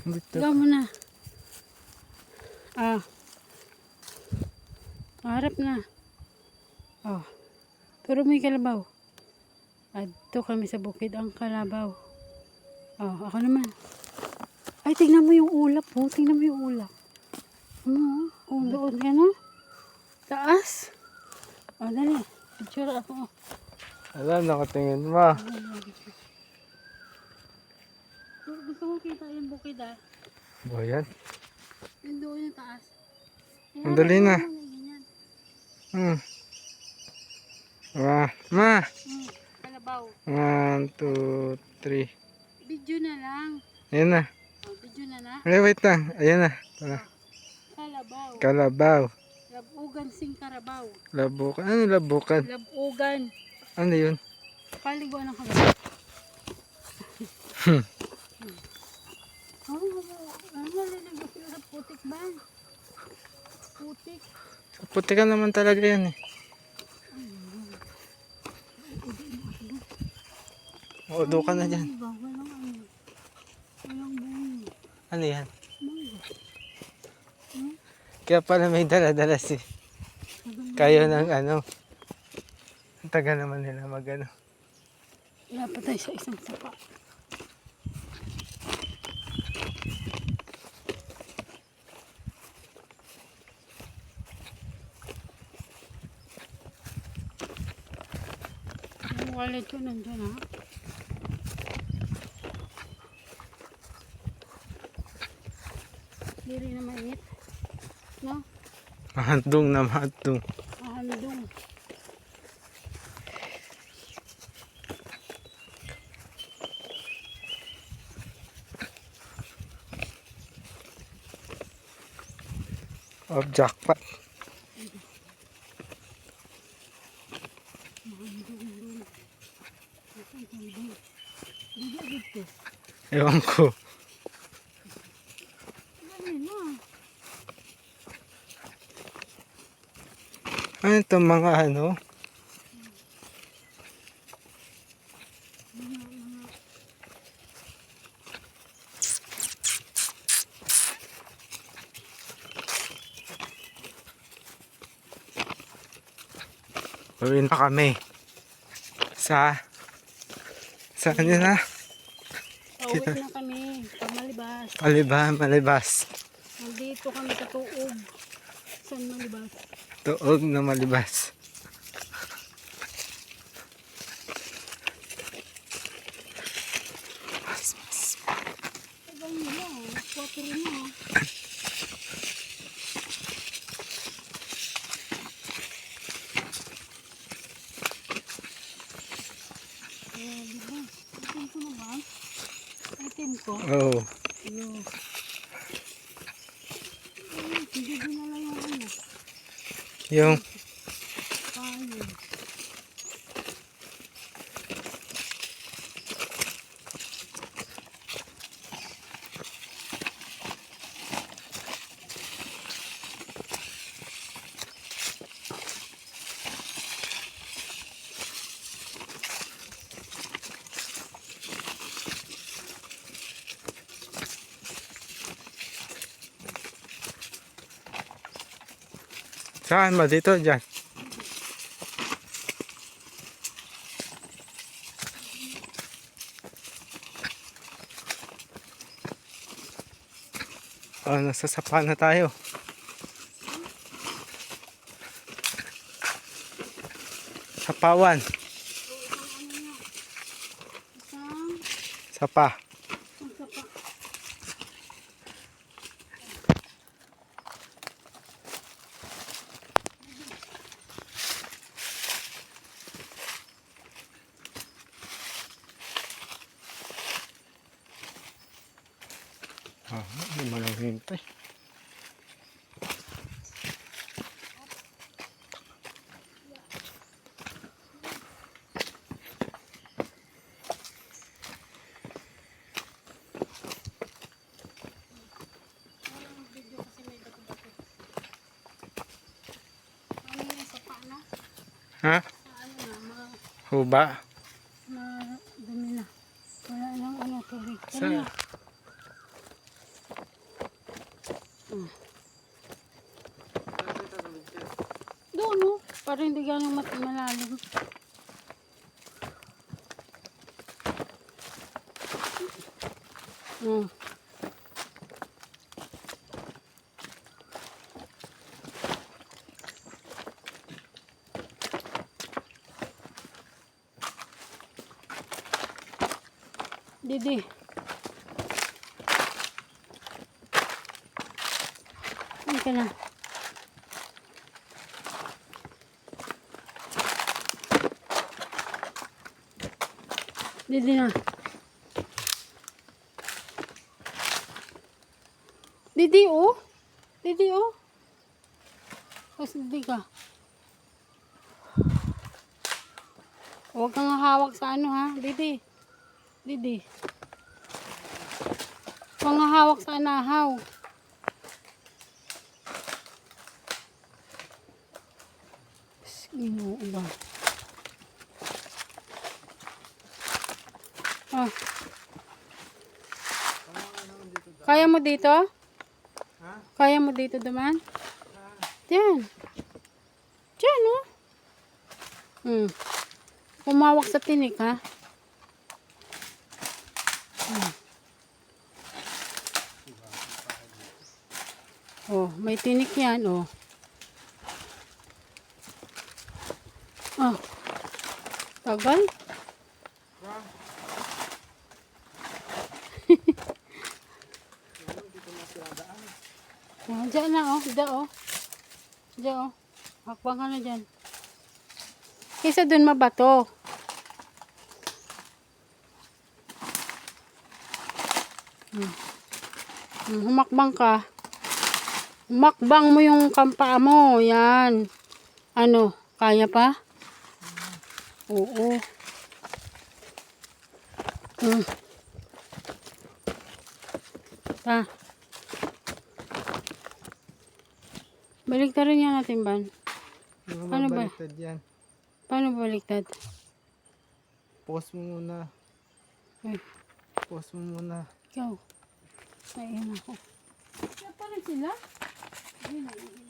Ikaw mo na. Ah. Harap na. Oh. Turo mo yung kalabaw. Adto kami sa bukid ang kalabaw. Oh, ako naman. Ay, tingnan mo yung ulap po. Tingnan mo yung ulap. Ano? Oh, doon ka na. Taas. Oh, dali. Picture ako. Alam, nakatingin mo. Gusto mo kita yung bukid ah. Boyan. Yung doon yung taas. Ang dali na. Ma. Kalabaw. 1, 2, 3. Video na lang. Ayan na. Oh, video na na. Ay, wait lang. Ayan na. Tara. Kalabaw. Kalabaw. Labugan sing karabaw. Labukan. Ano labukan? Labugan. Ano yun? Paliguan ng kalabaw. Ano naliligo sila sa putik ba? Putik. Puti ka naman talaga yan eh. Udo ka na dyan. Ano yan? Kaya pala may dala-dala si kayo ng ano. Ang tagal naman nila mag ano. Napatay sa isang sapa. Yung wallet ko nandyan ha. Hindi rin na mainit. No? Mahandong na mahandong. Mahandong. Oh, jackpot. Ewan ko. Ano itong mga ano? Uwi na kami. Saan yun na? Pauwi na kami. Malibas. Malibas. Nandito kami sa Tuog. Saan Malibas? Tuog na Malibas. Tagal nila. 4 na. Diba? Itim ko na ba? Itim ko? Oo. Ayun. Hindi dinala yung ano. Yung Kayo. saan ba dito? Dyan. Oh, nasa sapa na tayo. Sapawan. Sapa. Hindi mo lang hintay. Ha? Huba? Dumi na. Wala nang ano tubig. Sa Doon, no? Para hindi gano'ng malalim. Hmm. Didi. Ano ka na? Didi na. Didi, oh. Didi, oh. Mas didi ka. Huwag kang hawak sa ano, ha? Didi. Didi. Huwag kang hawak sa anahaw. Ginoo ba? Ah. Kaya mo dito? Ha? Kaya mo dito duman? Diyan. Diyan, oh. Humawak sa tinik, ha? Oh, may tinik yan, oh. Ah. Tagal. Oh, diyan na, oh. Diyan, oh. Diyan, oh. Hakbang ka na dyan. Kaysa dun mabato. Humakbang ka. Humakbang mo yung kampa mo. Yan. Ano? Kaya pa? Oo. Ta. Baliktarin niya natin, Ban. Ano ba? Baliktad yan. Paano baliktad? Pause mo muna. Ay, Pause mo muna. ikaw. Naiyan ako. Kaya pala sila?